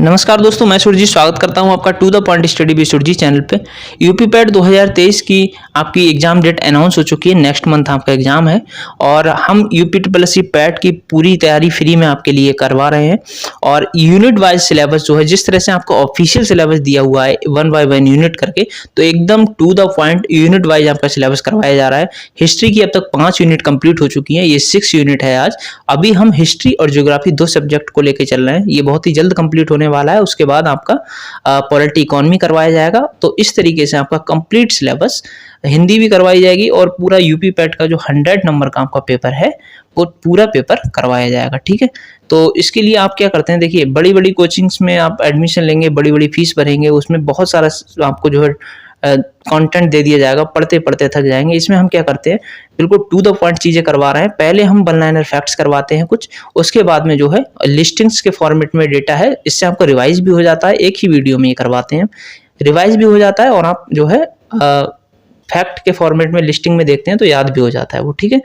नमस्कार दोस्तों, मैं सुरजीत स्वागत करता हूं आपका to the point study with Surjeet channel पे। यूपी पैट 2023 की आपकी एग्जाम डेट अनाउंस हो चुकी है। नेक्स्ट मंथ आपका एग्जाम है और हम UP triple S C PET की पूरी तैयारी फ्री में आपके लिए करवा रहे हैं। और यूनिट वाइज सिलेबस जो है, जिस तरह से आपको ऑफिशियल सिलेबस दिया हुआ है 1 बाय 1 यूनिट करके, तो एकदम to the point unit wise आपका सिलेबस करवाया जा रहा है। हिस्ट्री की अब तक 5 यूनिट कंप्लीट हो चुकी है, ये 6 यूनिट है आज। अभी हम हिस्ट्री और ज्योग्राफी 2 सब्जेक्ट को लेकर चल रहे हैं, ये बहुत ही जल्द कंप्लीट होने वाला है। उसके बाद आपका पॉलिटी इकोनॉमी करवाया जाएगा। तो इस तरीके से आपका कंप्लीट सिलेबस, हिंदी भी करवाई जाएगी और पूरा यूपी पैट का जो 100 नंबर का आपका पेपर है वो पूरा पेपर करवाया जाएगा। ठीक है, तो इसके लिए आप क्या करते हैं, देखिए बड़ी बड़ी कोचिंग्स में आप एडमिशन लेंगे, बड़ी बड़ी फीस भरेंगे, उसमें बहुत सारा आपको जो है कंटेंट दे दिया जाएगा, पढ़ते पढ़ते थक जाएंगे। इसमें हम क्या करते हैं, बिल्कुल टू द पॉइंट चीजें करवा रहे हैं। पहले हम वन लाइनर फैक्ट्स करवाते हैं कुछ, उसके बाद में जो है लिस्टिंग्स के फॉर्मेट में डेटा है, इससे आपको रिवाइज भी हो जाता है। एक ही वीडियो में ये करवाते हैं, रिवाइज भी हो जाता है और आप जो है फैक्ट के फॉर्मेट में लिस्टिंग में देखते हैं तो याद भी हो जाता है वो। ठीक है,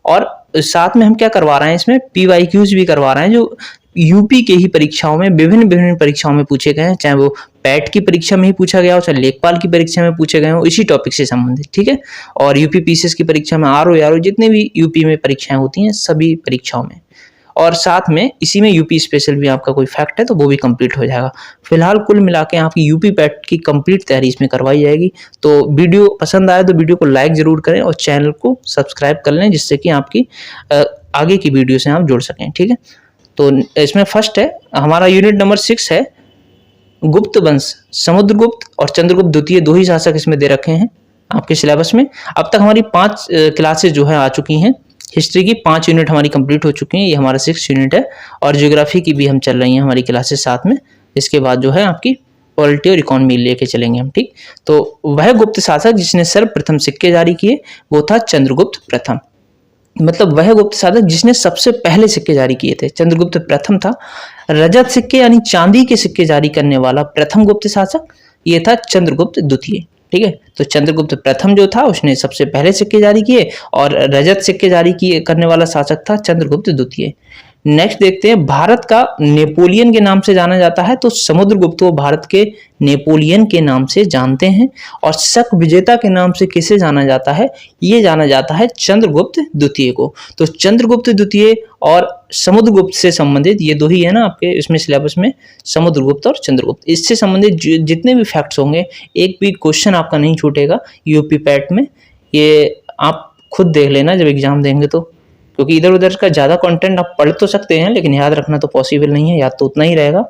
और साथ में हम क्या करवा रहे हैं, इसमें PYQs भी करवा रहे हैं जो यूपी के ही परीक्षाओं में विभिन्न परीक्षाओं में पूछे गए हैं, चाहे वो पैट की परीक्षा में ही पूछा गया हो, चाहे लेखपाल की परीक्षा में पूछे गए हो, इसी टॉपिक से संबंधित। ठीक है, और यूपी PCS की परीक्षा में, RO जितने भी यूपी में परीक्षाएं होती हैं सभी परीक्षाओं में, और साथ में इसी में यूपी स्पेशल भी आपका कोई फैक्ट है तो वो भी कंप्लीट हो जाएगा। फिलहाल कुल मिला के आपकी यूपी पैट की कंप्लीट तैयारी इसमें करवाई जाएगी। तो वीडियो पसंद आए तो वीडियो को लाइक जरूर करें और चैनल को सब्सक्राइब कर लें, जिससे कि आपकी आगे की वीडियो से आप जुड़ सकें। ठीक है, तो इसमें फर्स्ट है हमारा यूनिट नंबर 6 है गुप्त वंश। समुद्रगुप्त और चंद्रगुप्त द्वितीय 2 ही शासक इसमें दे रखे हैं आपके सिलेबस में। अब तक हमारी 5 क्लासेस जो है आ चुकी हैं। हिस्ट्री की 5 यूनिट हमारी कंप्लीट हो चुकी हैं, ये हमारा 6 यूनिट है। और ज्योग्राफी की भी हम चल रही हैं हमारी क्लासेस साथ में। इसके बाद जो है आपकी पॉलिटी और इकोनॉमी लेके चलेंगे हम। ठीक, तो वह गुप्त शासक जिसने सर्वप्रथम सिक्के जारी किए वो था चंद्रगुप्त प्रथम। मतलब वह गुप्त शासक जिसने सबसे पहले सिक्के जारी किए थे, चंद्रगुप्त प्रथम था। रजत सिक्के यानी चांदी के सिक्के जारी करने वाला प्रथम गुप्त शासक ये था चंद्रगुप्त द्वितीय। ठीक है, तो चंद्रगुप्त प्रथम जो था उसने सबसे पहले सिक्के जारी किए और रजत सिक्के जारी किए करने वाला शासक था चंद्रगुप्त द्वितीय। नेक्स्ट देखते हैं, भारत का नेपोलियन के नाम से जाना जाता है, तो समुद्रगुप्त को भारत के नेपोलियन के नाम से जानते हैं। और शक विजेता के नाम से किसे जाना जाता है, ये जाना जाता है चंद्रगुप्त द्वितीय को। तो चंद्रगुप्त द्वितीय और समुद्रगुप्त से संबंधित ये 2 ही है ना आपके इसमें सिलेबस में, समुद्रगुप्त और चंद्रगुप्त। इससे संबंधित जितने भी फैक्ट्स होंगे, एक भी क्वेश्चन आपका नहीं छूटेगा यूपी पैट में। ये आप खुद देख लेना जब एग्जाम देंगे तो, क्योंकि इधर उधर का ज़्यादा कंटेंट आप पढ़ तो सकते हैं लेकिन याद रखना तो पॉसिबल नहीं है। याद तो उतना ही रहेगा,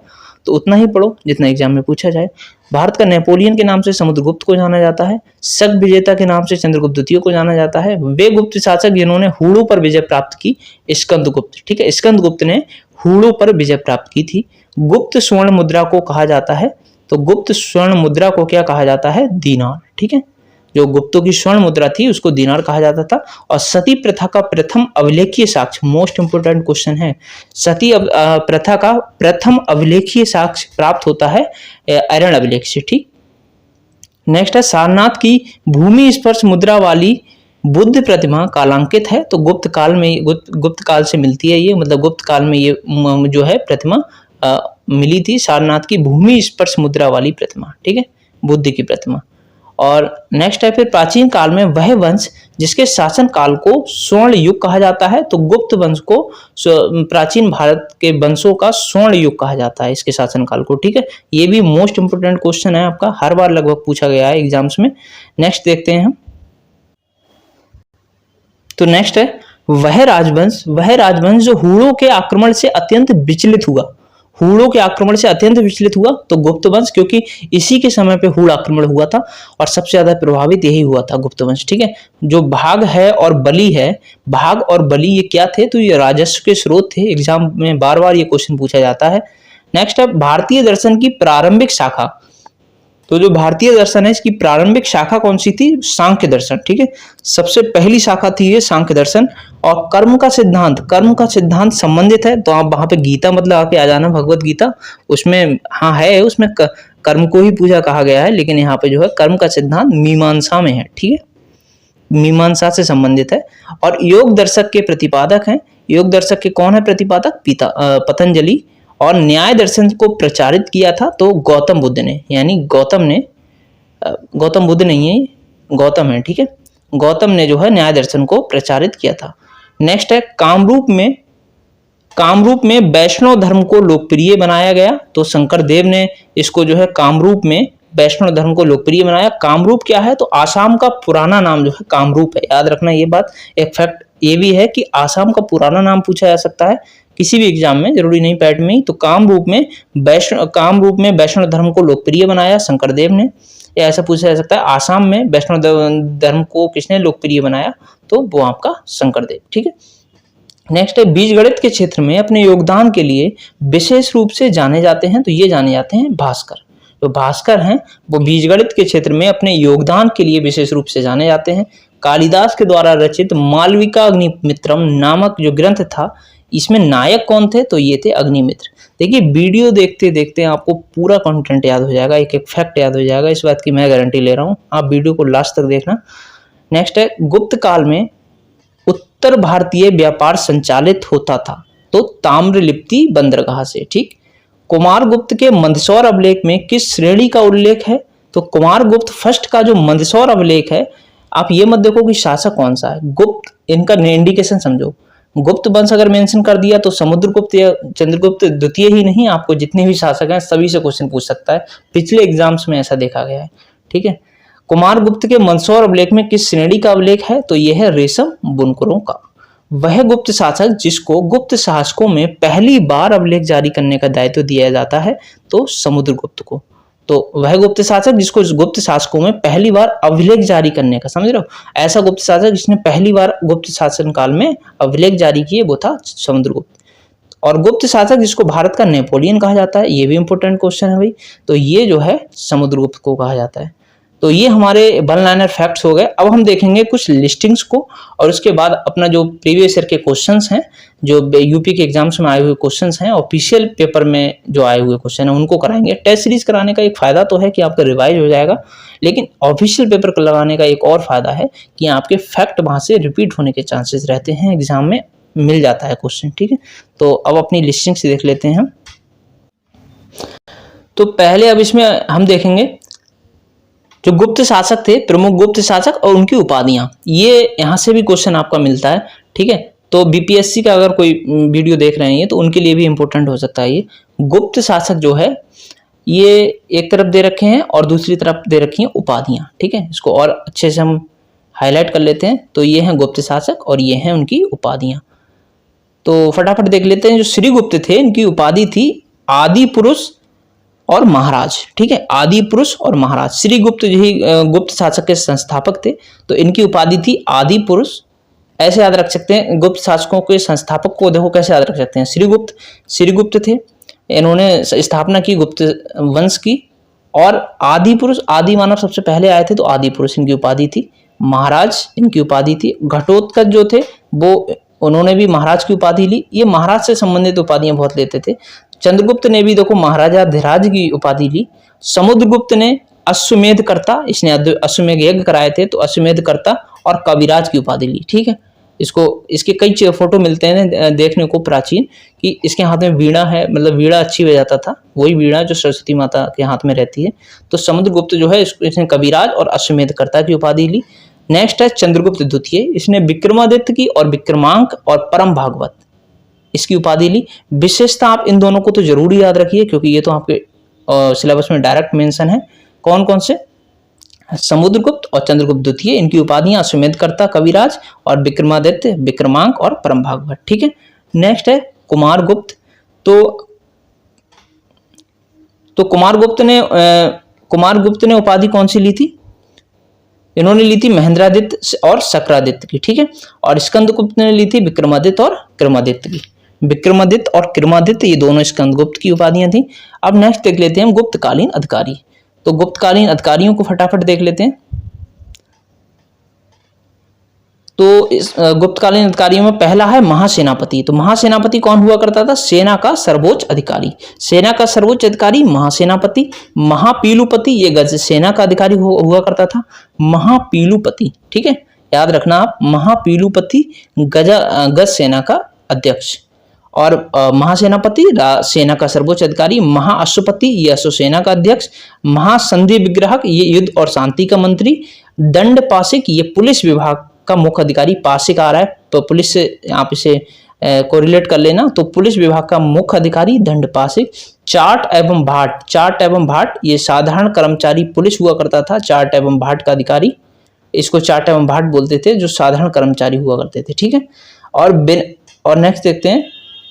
तो उतना ही पढ़ो जितना एग्जाम में पूछा जाए। भारत का नेपोलियन के नाम से समुद्रगुप्त को जाना जाता है। शक विजेता के नाम से चंद्रगुप्त द्वितीय को जाना जाता है। वे गुप्त शासक जिन्होंने हूणों पर विजय प्राप्त की, स्कंदगुप्त। ठीक है, स्कंदगुप्त ने हूणों पर विजय प्राप्त की थी। गुप्त स्वर्ण मुद्रा को कहा जाता है, तो गुप्त स्वर्ण मुद्रा को क्या कहा जाता है, दीनार। ठीक है, जो गुप्तों की स्वर्ण मुद्रा थी उसको दीनार कहा जाता था। और सती प्रथा का प्रथम अभिलेखीय साक्ष्य, मोस्ट इंपोर्टेंट क्वेश्चन है, सती प्रथा का प्रथम अभिलेखीय साक्ष्य प्राप्त होता है अरण्य अभिलेख से। ठीक, नेक्स्ट है सारनाथ की भूमि स्पर्श मुद्रा वाली बुद्ध प्रतिमा कालांकित है, तो गुप्त काल में, गुप्त काल से मिलती है ये, मतलब गुप्त काल में ये जो है प्रतिमा मिली थी, सारनाथ की भूमि स्पर्श मुद्रा वाली प्रतिमा। ठीक है, बुद्ध की प्रतिमा। और नेक्स्ट है फिर प्राचीन काल में वह वंश जिसके शासन काल को स्वर्ण युग कहा जाता है, तो गुप्त वंश को प्राचीन भारत के वंशों का स्वर्ण युग कहा जाता है, इसके शासन काल को। ठीक है, ये भी मोस्ट इंपोर्टेंट क्वेश्चन है आपका, हर बार लगभग पूछा गया है एग्जाम्स में। नेक्स्ट देखते हैं हम, तो नेक्स्ट है वह राजवंश जो हूणों के आक्रमण से अत्यंत विचलित हुआ। हूणों के आक्रमण से अत्यंत विचलित हुआ, तो गुप्त वंश, क्योंकि इसी के समय पे हूण आक्रमण हुआ था और सबसे ज्यादा प्रभावित यही हुआ था गुप्त वंश। ठीक है, जो भाग है और बलि है, भाग और बलि ये क्या थे, तो ये राजस्व के स्रोत थे। एग्जाम में बार बार ये क्वेश्चन पूछा जाता है। नेक्स्ट है भारतीय दर्शन की प्रारंभिक शाखा, तो जो भारतीय दर्शन है इसकी प्रारंभिक शाखा कौन सी थी, सांख्य दर्शन। ठीक है, सबसे पहली शाखा थी ये सांख्य दर्शन। और कर्म का सिद्धांत संबंधित है, तो आप वहां पे गीता मतलब आके आ जाना, भगवत गीता उसमें, हाँ है, उसमें कर्म को ही पूजा कहा गया है, लेकिन यहाँ पे जो है कर्म का सिद्धांत मीमांसा में है। ठीक है, मीमांसा से संबंधित है। और योग दर्शक के प्रतिपादक हैं, योग दर्शक के कौन है प्रतिपादक, पतंजलि। और न्याय दर्शन को प्रचारित किया था तो गौतम बुद्ध ने, यानी गौतम बुद्ध नहीं है, गौतम है, ठीक है। गौतम ने जो है न्याय दर्शन को प्रचारित किया था। नेक्स्ट है कामरूप में वैष्णव धर्म को लोकप्रिय बनाया गया तो शंकर देव ने इसको जो है कामरूप में वैष्णव धर्म को लोकप्रिय बनाया। कामरूप क्या है, तो आसाम का पुराना नाम जो है कामरूप है। याद रखना ये बात। एक फैक्ट ये भी है कि आसाम का पुराना नाम पूछा जा सकता है किसी भी एग्जाम में, जरूरी नहीं पैट में ही। तो कामरूप में वैष्णव धर्म को लोकप्रिय बनाया शंकर देव ने, या ऐसा पूछा जा सकता है आसाम में वैष्णव धर्म को किसने लोकप्रिय बनाया, तो वो आपका शंकर देव, ठीक है। नेक्स्ट है बीजगणित के क्षेत्र में अपने योगदान के लिए विशेष रूप से जाने जाते हैं, तो ये जाने जाते हैं भास्कर। जो भास्कर हैं वो बीजगणित के क्षेत्र में अपने योगदान के लिए विशेष रूप से जाने जाते हैं। कालिदास के द्वारा रचित मालविका अग्निमित्रम नामक जो ग्रंथ था, इसमें नायक कौन थे, तो ये थे अग्निमित्र। देखिए वीडियो देखते देखते आपको पूरा कंटेंट याद हो जाएगा, एक एक फैक्ट याद हो जाएगा, इस बात की मैं गारंटी ले रहा हूँ। आप वीडियो को लास्ट तक देखना। नेक्स्ट है गुप्त काल में उत्तर भारतीय व्यापार संचालित होता था तो ताम्रलिप्ति बंदरगाह से, ठीक। कुमारगुप्त के मंदसौर अभिलेख में किस श्रेणी का उल्लेख है, तो कुमारगुप्त फर्स्ट का जो मंदसौर अभिलेख है, आप ये मत देखो कि शासक कौन सा है, गुप्त इनका इंडिकेशन समझो। गुप्त वंश अगर मेंशन कर दिया तो समुद्रगुप्त या चंद्रगुप्त द्वितीय ही नहीं, आपको जितने भी शासक हैं सभी से क्वेश्चन पूछ सकता है, पिछले एग्जाम्स में ऐसा देखा गया है, ठीक है। कुमारगुप्त के मंदसौर अभिलेख में किस श्रेणी का अभिलेख है, तो यह है रेशम बुनकरों का। वह गुप्त शासक जिसको गुप्त शासकों में पहली बार अभिलेख जारी करने का दायित्व दिया जाता है तो समुद्रगुप्त को। तो वह गुप्त शासक जिसको गुप्त शासकों में पहली बार अभिलेख जारी करने का, समझ रहे हो, ऐसा गुप्त शासक जिसने पहली बार गुप्त शासन काल में अभिलेख जारी किए वो था समुद्रगुप्त। और गुप्त शासक जिसको भारत का नेपोलियन कहा जाता है, ये भी इंपॉर्टेंट क्वेश्चन है भाई, तो ये जो है समुद्रगुप्त को कहा जाता है। तो ये हमारे वन लाइनर फैक्ट्स हो गए। अब हम देखेंगे कुछ लिस्टिंग्स को और उसके बाद अपना जो प्रीवियस ईयर के क्वेश्चंस हैं, जो यूपी के एग्जाम्स में आए हुए क्वेश्चंस हैं, ऑफिशियल पेपर में जो आए हुए क्वेश्चन हैं उनको कराएंगे। टेस्ट सीरीज कराने का एक फायदा तो है कि आपका रिवाइज हो जाएगा, लेकिन ऑफिशियल पेपर लगाने का एक और फायदा है कि आपके फैक्ट वहां से रिपीट होने के चांसेस रहते हैं, एग्जाम में मिल जाता है क्वेश्चन, ठीक है। तो अब अपनी लिस्टिंग से देख लेते हैं हम। तो पहले अब इसमें हम देखेंगे जो गुप्त शासक थे, प्रमुख गुप्त शासक और उनकी उपाधियां, ये यहाँ से भी क्वेश्चन आपका मिलता है, ठीक है। तो बीपीएससी का अगर कोई वीडियो देख रहे हैं तो उनके लिए भी इंपॉर्टेंट हो सकता है। ये गुप्त शासक जो है ये एक तरफ दे रखे हैं और दूसरी तरफ दे रखी हैं उपाधियां, ठीक है। इसको और अच्छे से हम हाईलाइट कर लेते हैं। तो ये हैं गुप्त शासक और ये हैं उनकी उपाधियां। तो फटाफट देख लेते हैं। जो श्रीगुप्त थे इनकी उपाधि थी आदि पुरुष और महाराज, ठीक है, आदि पुरुष और महाराज। श्रीगुप्त जो ही गुप्त शासक के संस्थापक थे, तो इनकी उपाधि थी आदि पुरुष। ऐसे याद रख सकते हैं, गुप्त शासकों के संस्थापक को देखो कैसे याद रख सकते हैं, श्रीगुप्त थे, इन्होंने स्थापना की गुप्त वंश की। और आदि पुरुष, आदि मानव सबसे पहले आए थे तो आदि पुरुष इनकी उपाधि थी। महाराज इनकी उपाधि थी। घटोत्कच जो थे वो उन्होंने भी महाराज की उपाधि ली। ये महाराज से संबंधित उपाधियां बहुत लेते थे। चंद्रगुप्त ने भी देखो महाराजाधिराज की उपाधि ली। समुद्रगुप्त ने अश्वमेधकर्ता, इसने अश्वमेध यज्ञ कराए थे तो अश्वमेधकर्ता और कविराज की उपाधि ली, ठीक है। इसके कई फोटो मिलते हैं देखने को प्राचीन, कि इसके हाथ में वीणा है, मतलब वीणा अच्छी बजाता था, वही वीणा जो सरस्वती माता के हाथ में रहती है। तो समुद्रगुप्त जो है इसने कविराज और अश्वमेधकर्ता की उपाधि ली। नेक्स्ट है चंद्रगुप्त द्वितीय, इसने विक्रमादित्य की और विक्रमांक और परम भागवत इसकी उपाधि ली। विशेषता आप इन दोनों को तो जरूर याद रखिए क्योंकि ये तो आपके सिलेबस में डायरेक्ट मेंशन है। कौन कौन से, समुद्रगुप्त और चंद्रगुप्त द्वितीय, इनकी उपाधियां अश्वमेधकर्ता, कविराज और विक्रमादित्य, विक्रमांक और परम भागवत, ठीक है। नेक्स्ट है कुमारगुप्त। तो कुमारगुप्त ने उपाधि कौन सी ली थी, इन्होंने ली थी महेंद्रादित्य और शक्रादित्य की, ठीक है। और स्कंदगुप्त ने ली थी विक्रमादित्य और क्रमादित्य की। विक्रमादित्य और क्रमादित्य ये दोनों स्कंदगुप्त की उपाधियां थी। अब नेक्स्ट देख लेते हैं हम गुप्तकालीन अधिकारी। तो गुप्तकालीन अधिकारियों को फटाफट देख लेते हैं। तो इस गुप्तकालीन अधिकारियों में पहला है महासेनापति। तो महासेनापति कौन हुआ करता था, सेना का सर्वोच्च अधिकारी। सेना का सर्वोच्च अधिकारी महासेनापति। महापीलुपति ये गज सेना का अधिकारी हुआ करता था, महापीलुपति, ठीक है, याद रखना आप, महापीलुपति गज सेना का अध्यक्ष। और महासेनापति सेना का सर्वोच्च अधिकारी, महाअश्वपति ये अश्वसेना का अध्यक्ष, महासंधि विग्राहक ये युद्ध और शांति का मंत्री, दंडपाशिक ये पुलिस विभाग का मुख्य अधिकारी, पाशिक आ रहा है तो पुलिस से आप इसे कोरिलेट कर लेना, तो पुलिस विभाग का मुख्य अधिकारी दंडपाशिक। चार्ट एवं भाट, चार्ट एवं भाट ये साधारण कर्मचारी पुलिस हुआ करता था, चार्ट एवं भाट का अधिकारी, इसको चार्ट एवं भाट बोलते थे, जो साधारण कर्मचारी हुआ करते थे, ठीक है। और नेक्स्ट देखते हैं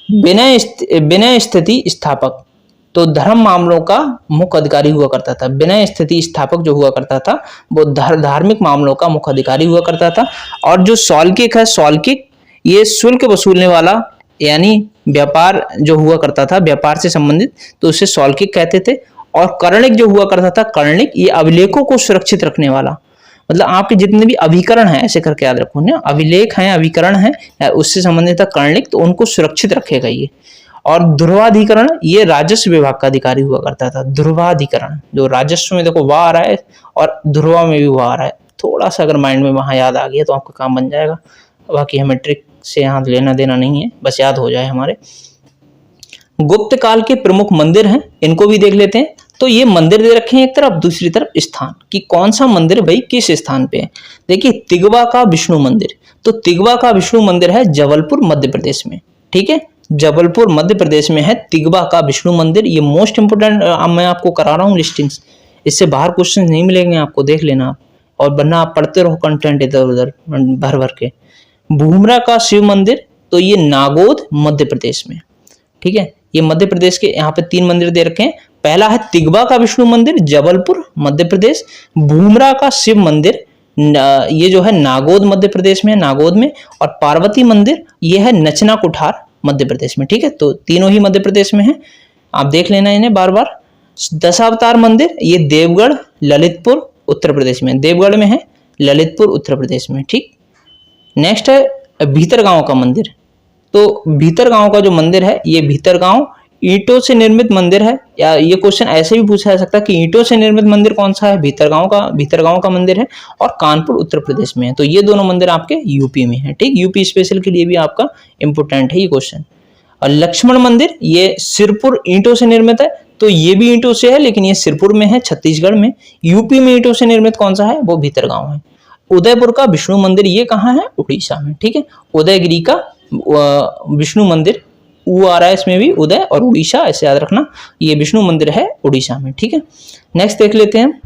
विनय स्थिति स्थापक, तो धर्म मामलों का मुख्य अधिकारी हुआ करता था। विनय स्थिति स्थापक जो हुआ करता था वो धार्मिक मामलों का मुख्य अधिकारी हुआ करता था। और जो सौल्किक है, सौल्किक ये शुल्क वसूलने वाला, यानी व्यापार जो हुआ करता था, व्यापार से संबंधित, तो उसे सौल्किक कहते थे। और कर्णिक जो हुआ करता था, कर्णिक ये अभिलेखों को सुरक्षित रखने वाला, मतलब आपके जितने भी अभिकरण हैं, ऐसे करके याद रखो ना, अभिलेख हैं, अभिकरण हैं, उससे संबंधित था कर्णिक, तो उनको सुरक्षित रखेगा ये। और ध्रुवाधिकरण ये राजस्व विभाग का अधिकारी हुआ करता था। ध्रुवाधिकरण जो राजस्व में देखो वाह आ रहा है और ध्रुवा में भी वाह आ रहा है, थोड़ा सा अगर माइंड में वहां याद आ गया तो आपका काम बन जाएगा। बाकी हमें ट्रिक से यहाँ लेना देना नहीं है, बस याद हो जाए हमारे। गुप्त काल के प्रमुख मंदिर हैं, इनको भी देख लेते हैं। तो ये मंदिर दे रखे हैं एक तरफ, दूसरी तरफ स्थान कि कौन सा मंदिर भाई किस स्थान पे है। देखिए तिगवा का विष्णु मंदिर, तो तिगवा का विष्णु मंदिर है जबलपुर मध्य प्रदेश में, ठीक है। जबलपुर मध्य प्रदेश में है तिगवा का विष्णु मंदिर। ये मोस्ट इंपोर्टेंट मैं आपको करा रहा हूँ लिस्टिंग्स, इससे बाहर क्वेश्चन नहीं मिलेंगे आपको, देख लेना आप, और वरना आप पढ़ते रहो कंटेंट इधर उधर भर भर के। भूमरा का शिव मंदिर, तो ये नागौद मध्य प्रदेश में, ठीक है। ये मध्य प्रदेश के यहाँ पे 3 मंदिर दे रखे हैं। पहला है तिगवा का विष्णु मंदिर जबलपुर मध्य प्रदेश, भूमरा का शिव मंदिर ये जो है नागौद मध्य प्रदेश में, नागौद में, और पार्वती मंदिर ये है नचना कुठार मध्य प्रदेश में, ठीक है। तो तीनों ही मध्य प्रदेश में है, आप देख लेना इन्हें बार बार। दशावतार मंदिर ये देवगढ़ ललितपुर उत्तर प्रदेश में, देवगढ़ में है, ललितपुर उत्तर प्रदेश में, ठीक। नेक्स्ट है भीतरगांव का मंदिर, तो भीतरगांव का जो मंदिर है ये भीतरगांव ईंटों से निर्मित मंदिर है, या ये क्वेश्चन ऐसे भी पूछा जा सकता है कि ईंटों से निर्मित मंदिर कौन सा है, भीतरगांव का मंदिर है, और कानपुर उत्तर प्रदेश में है। तो ये दोनों मंदिर आपके यूपी में है, ठीक। यूपी स्पेशल के लिए भी आपका इंपोर्टेंट है ये क्वेश्चन। और लक्ष्मण मंदिर ये सिरपुर ईंटों से निर्मित है, तो ये भी ईंटों से है लेकिन ये सिरपुर में है छत्तीसगढ़ में। यूपी में ईंटों से निर्मित कौन सा है, वो भीतरगांव है। उदयपुर का विष्णु मंदिर ये कहाँ है, उड़ीसा में, ठीक है। उदयगिरी का विष्णु मंदिर ऊ आ रहा है इसमें भी, उदय और उड़ीसा ऐसे याद रखना, ये विष्णु मंदिर है उड़ीसा में, ठीक है। नेक्स्ट देख लेते हैं।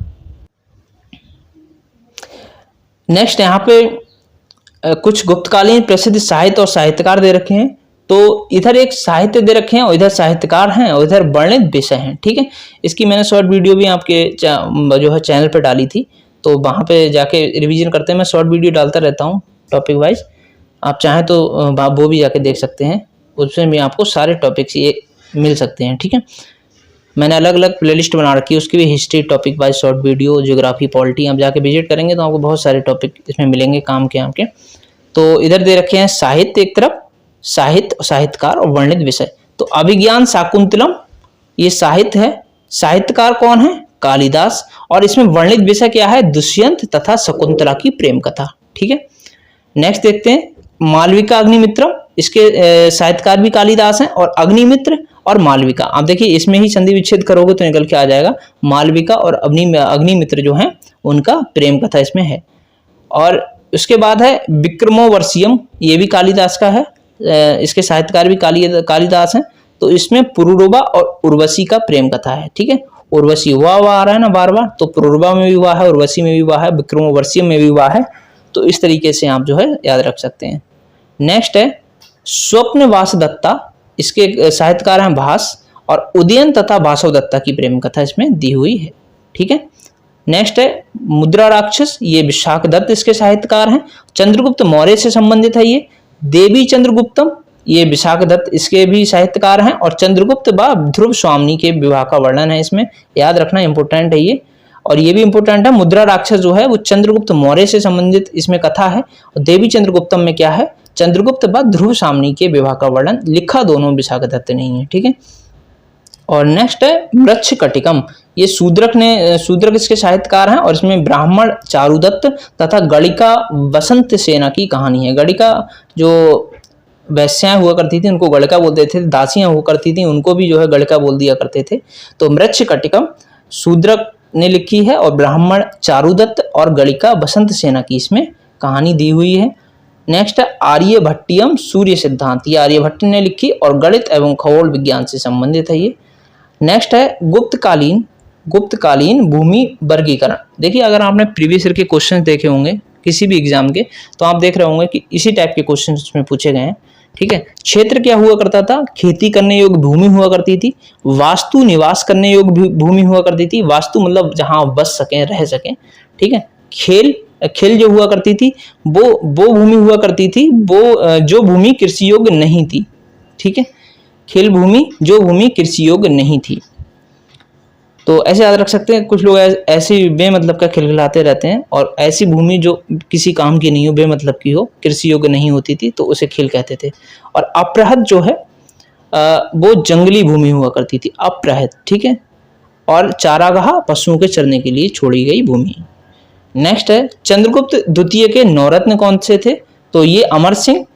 नेक्स्ट यहाँ पे कुछ गुप्तकालीन प्रसिद्ध साहित्य और साहित्यकार दे रखे हैं। तो इधर एक साहित्य दे रखे हैं और इधर साहित्यकार हैं और इधर वर्णित विषय हैं, ठीक है। इसकी मैंने शॉर्ट वीडियो भी आपके जो है चैनल पर डाली थी, तो वहाँ पे जाके रिवीजन करते हैं। मैं शॉर्ट वीडियो डालता रहता हूँ टॉपिक वाइज, आप चाहें तो वो भी जाके देख सकते हैं, उसमें भी आपको सारे टॉपिक्स ये मिल सकते हैं, ठीक है। मैंने अलग अलग प्लेलिस्ट बना रखी है, उसकी भी history topic wise short video, geography, polity, आप जाके विजिट करेंगे तो आपको बहुत सारे टॉपिक इसमें मिलेंगे काम के आपके। तो इधर दे रखे हैं साहित्य एक तरफ, साहित्य, साहित्यकार और वर्णित विषय। तो अभिज्ञान शाकुंतलम ये साहित्य है, साहित्यकार कौन है, कालिदास, और इसमें वर्णित विषय क्या है, दुष्यंत तथा शकुंतला की प्रेम कथा, ठीक है। नेक्स्ट देखते हैं मालविका अग्निमित्रम, इसके साहित्यकार भी कालिदास हैं, और अग्निमित्र और मालविका, आप देखिए इसमें ही संधि विच्छेद करोगे तो निकल के आ जाएगा, मालविका और अग्निमित्र जो हैं उनका प्रेम कथा इसमें है। और उसके बाद है विक्रमोर्वशीयम, ये भी कालिदास का है, इसके साहित्यकार भी कालिदास हैं। तो इसमें पुरूरवा और उर्वशी का प्रेम कथा है, ठीक है। उर्वशी वाह आ रहा है ना बार बार, तो पुरूरवा में भी वाह है, उर्वशी में भी वाह है, विक्रमोर्वशीयम में भी वाह है। तो इस तरीके से आप जो है याद रख सकते हैं। नेक्स्ट है स्वप्न वासदत्ता, इसके साहित्यकार हैं भास, और उदयन तथा वासव दत्ता की प्रेम कथा इसमें दी हुई है, ठीक है। नेक्स्ट है मुद्रा राक्षस, ये विशाख दत्त इसके साहित्यकार हैं। चंद्रगुप्त मौर्य से संबंधित है ये। देवी चंद्रगुप्तम ये विशाख दत्त इसके भी साहित्यकार हैं, और चंद्रगुप्त व ध्रुव स्वामी के विवाह का वर्णन है इसमें, याद रखना इंपोर्टेंट है ये। और ये भी इंपोर्टेंट है, मुद्रा राक्षस जो है वो चंद्रगुप्त मौर्य से संबंधित इसमें कथा है, और देवी चंद्रगुप्तम में क्या है, चंद्रगुप्त व ध्रुव सामनी के विवाह का वर्णन, लिखा दोनों विशाख दत्त नहीं है, ठीक है। और नेक्स्ट है वृक्ष कटिकम, ये शूद्रक इसके साहित्यकार हैं, और इसमें ब्राह्मण चारुदत्त तथा गणिका वसंत सेना की कहानी है। गणिका जो वैश्याएं हुआ करती थी उनको गणिका बोलते थे, दासियां हुआ करती थी उनको भी जो है गणिका बोल दिया करते थे। तो मृच्छकटिकम शूद्रक ने लिखी है और ब्राह्मण चारुदत्त और गणिका बसंत सेना की इसमें कहानी दी हुई है। नेक्स्ट है आर्यभट्टियम सूर्य सिद्धांत, ये आर्यभट्ट ने लिखी और गणित एवं खगोल विज्ञान से संबंधित है ये। नेक्स्ट है गुप्तकालीन भूमि वर्गीकरण। देखिए अगर आपने प्रीवियस ईयर के क्वेश्चन देखे होंगे किसी भी एग्जाम के, तो आप देख रहे होंगे कि इसी टाइप के क्वेश्चन उसमें पूछे गए हैं। ठीक है, क्षेत्र क्या हुआ करता था, खेती करने योग्य भूमि हुआ करती थी। वास्तु निवास करने योग्य भूमि हुआ करती थी, वास्तु मतलब जहां बस सकें रह सकें। ठीक है, खेल जो हुआ करती थी वो भूमि हुआ करती थी वो जो भूमि कृषि योग्य नहीं थी। ठीक है, खेल भूमि जो भूमि कृषि योग्य नहीं थी। तो ऐसे याद रख सकते हैं, कुछ लोग ऐसे बेमतलब का खिलखिलाते रहते हैं, और ऐसी भूमि जो किसी काम की नहीं हो, बेमतलब की हो, कृषि योग्य नहीं होती थी तो उसे खेल कहते थे। और अपृहत जो है वो जंगली भूमि हुआ करती थी, अपृहत। ठीक है, और चारागाह पशुओं के चरने के लिए छोड़ी गई भूमि। नेक्स्ट है चंद्रगुप्त द्वितीय के नवरत्न कौन से थे, तो ये अमर सिंह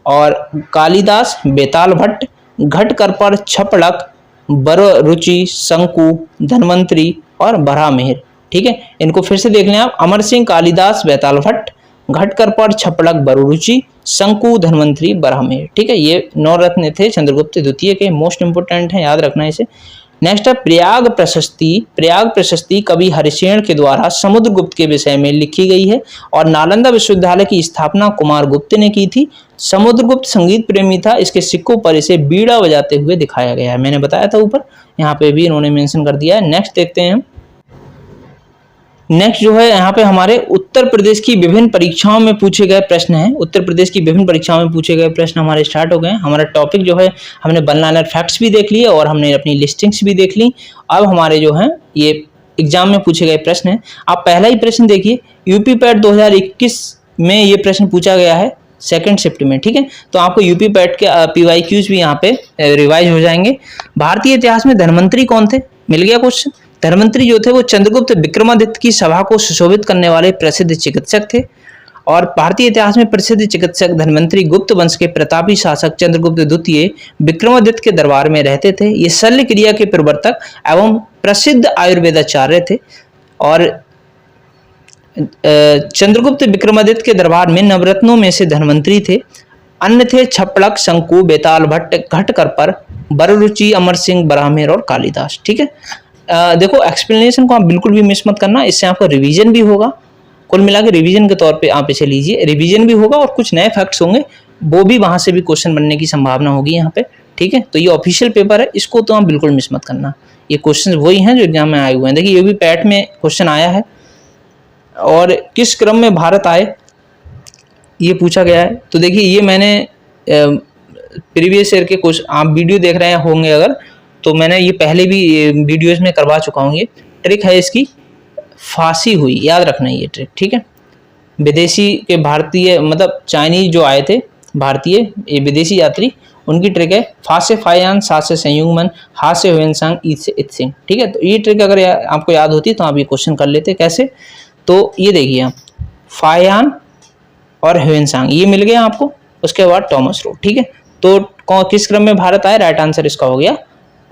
और कालिदास, बेताल भट्ट, घटकरपर, छपड़क, बररुचि, शंकु, धन्वंतरी और बरहामेर। ठीक है, इनको फिर से देख लें आप, अमर सिंह, कालिदास, बेताल भट्ट, घटकरपर, छपड़क, बररुचि, शंकु, धन्वंतरी, बरहामेर। ठीक है, ये नवरत्न थे चंद्रगुप्त द्वितीय के, मोस्ट इंपोर्टेंट है, याद रखना इसे। नेक्स्ट है प्रयाग प्रशस्ति। प्रयाग प्रशस्ति कवि हरिसेन के द्वारा समुद्रगुप्त के विषय में लिखी गई है और नालंदा विश्वविद्यालय की स्थापना कुमार गुप्त ने की थी। समुद्रगुप्त संगीत प्रेमी था, इसके सिक्कों पर इसे बीड़ा बजाते हुए दिखाया गया है, मैंने बताया था ऊपर, यहाँ पे भी इन्होंने मेंशन कर दिया है। नेक्स्ट देखते हैं हम। नेक्स्ट जो है यहाँ पे हमारे उत्तर प्रदेश की विभिन्न परीक्षाओं में पूछे गए प्रश्न हैं। उत्तर प्रदेश की विभिन्न परीक्षाओं में पूछे गए प्रश्न हमारे स्टार्ट हो गए हैं। हमारा टॉपिक जो है हमने वन लाइनर फैक्ट्स भी देख लिए और हमने अपनी लिस्टिंग्स भी देख ली। अब हमारे जो है ये एग्जाम में पूछे गए प्रश्न हैं। आप पहला ही प्रश्न देखिए, यूपी पैट 2021 में ये प्रश्न पूछा गया है 2 शिफ्ट में। ठीक है, तो आपको यूपी पैट के PYQs भी यहाँ पे रिवाइज हो जाएंगे। भारतीय इतिहास में धन्वंतरी कौन थे, मिल गया क्वेश्चन। धन्वंतरी जो थे वो चंद्रगुप्त विक्रमादित्य की सभा को सुशोभित करने वाले प्रसिद्ध चिकित्सक थे। और भारतीय इतिहास में प्रसिद्ध चिकित्सक धन्वंतरी गुप्त वंश के प्रतापी शासक चंद्रगुप्त द्वितीय विक्रमादित्य के दरबार में रहते थे। ये शल्य क्रिया के प्रवर्तक एवं प्रसिद्ध आयुर्वेदाचार्य थे। और चंद्रगुप्त विक्रमादित्य के दरबार में नवरत्नों में से धन्वंतरी थे। अन्य थे छपड़क, शंकु, बेताल भट्ट, घटकरपर, बररुचि, अमर सिंह, बरहामेर और कालिदास। ठीक है, देखो एक्सप्लेनेशन को आप बिल्कुल भी मिस मत करना, इससे आपका रिवीजन भी होगा। कुल मिला के रिवीजन के तौर पे आप इसे लीजिए, रिवीजन भी होगा और कुछ नए फैक्ट्स होंगे, वो भी वहां से भी क्वेश्चन बनने की संभावना होगी यहाँ पे। ठीक है, तो ये ऑफिशियल पेपर है, इसको तो आप बिल्कुल मिस मत करना। ये क्वेश्चन वही हैं जो एग्जाम में आए हुए हैं। देखिए ये भी पैट में क्वेश्चन आया है और किस क्रम में भारत आए ये पूछा गया है। तो देखिए ये मैंने प्रीवियस ईयर के क्वेश्चन, आप वीडियो देख रहे होंगे अगर, तो मैंने ये पहले भी वीडियोस में करवा चुका हूँ। ये ट्रिक है इसकी, फांसी हुई, याद रखना ये ट्रिक। ठीक है, विदेशी के भारतीय मतलब चाइनीज जो आए थे भारतीय, ये विदेशी यात्री, उनकी ट्रिक है फासे फायान, सासे संयुगमन, हासे हुएनसांग, ईद से इत्सिंग। ठीक है, तो ये ट्रिक अगर आपको याद होती तो आप ये क्वेश्चन कर लेते। कैसे, तो ये देखिए आप, फायान और ह्वेनसांग ये मिल गया आपको, उसके बाद टॉमस रो। ठीक है, तो किस क्रम में भारत आए, राइट आंसर इसका हो गया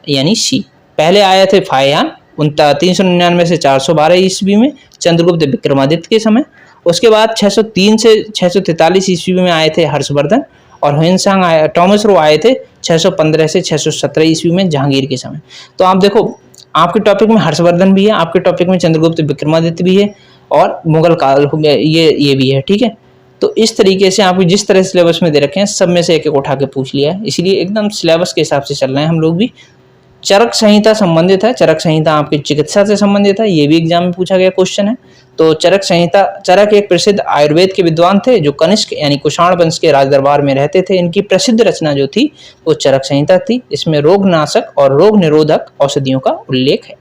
यानी सी। पहले आए थे फायान 399 से 412 ईस्वी में चंद्रगुप्त विक्रमादित्य के समय। उसके बाद 603 से 643 ईस्वी में आए थे हर्षवर्धन, और ह्वेनसांग आए, टॉमस रो आए थे 615 से 617 ईस्वी में जहांगीर के समय। तो आप देखो आपके टॉपिक में हर्षवर्धन भी है, आपके टॉपिक में चंद्रगुप्त विक्रमादित्य भी है और मुगल काल ये भी है। ठीक है, तो इस तरीके से आपको जिस तरह सिलेबस में दे रखे हैं सब में से एक एक उठा के पूछ लिया है, इसीलिए एकदम सिलेबस के हिसाब से चल रहे हैं हम लोग भी। चरक संहिता संबंधित है, चरक संहिता आपकी चिकित्सा से संबंधित है, ये भी एग्जाम में पूछा गया क्वेश्चन है। तो चरक संहिता, चरक एक प्रसिद्ध आयुर्वेद के विद्वान थे जो कनिष्क यानी कुषाण वंश के राजदरबार में रहते थे। इनकी प्रसिद्ध रचना जो थी वो चरक संहिता थी। इसमें रोगनाशक और रोग निरोधक औषधियों का उल्लेख है।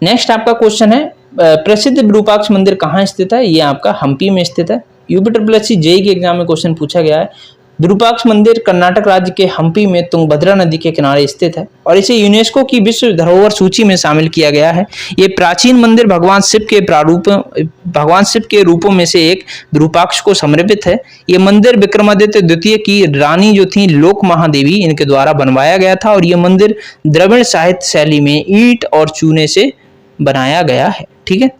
नेक्स्ट आपका क्वेश्चन है, प्रसिद्ध विरूपाक्ष मंदिर कहाँ स्थित है, ये आपका हम्पी में स्थित है। UPSSC जेईई के एग्जाम में क्वेश्चन पूछा गया है, विरूपाक्ष मंदिर कर्नाटक राज्य के हम्पी में तुंगभद्रा नदी के किनारे स्थित है और इसे यूनेस्को की विश्व धरोहर सूची में शामिल किया गया है। ये प्राचीन मंदिर भगवान शिव के रूपों में से एक विरूपाक्ष को समर्पित है। ये मंदिर विक्रमादित्य द्वितीय की रानी जो थी लोक महादेवी, इनके द्वारा बनवाया गया था और ये मंदिर द्रविड़ साहित्य शैली में ईंट और चूने से बनाया गया है। ठीक है,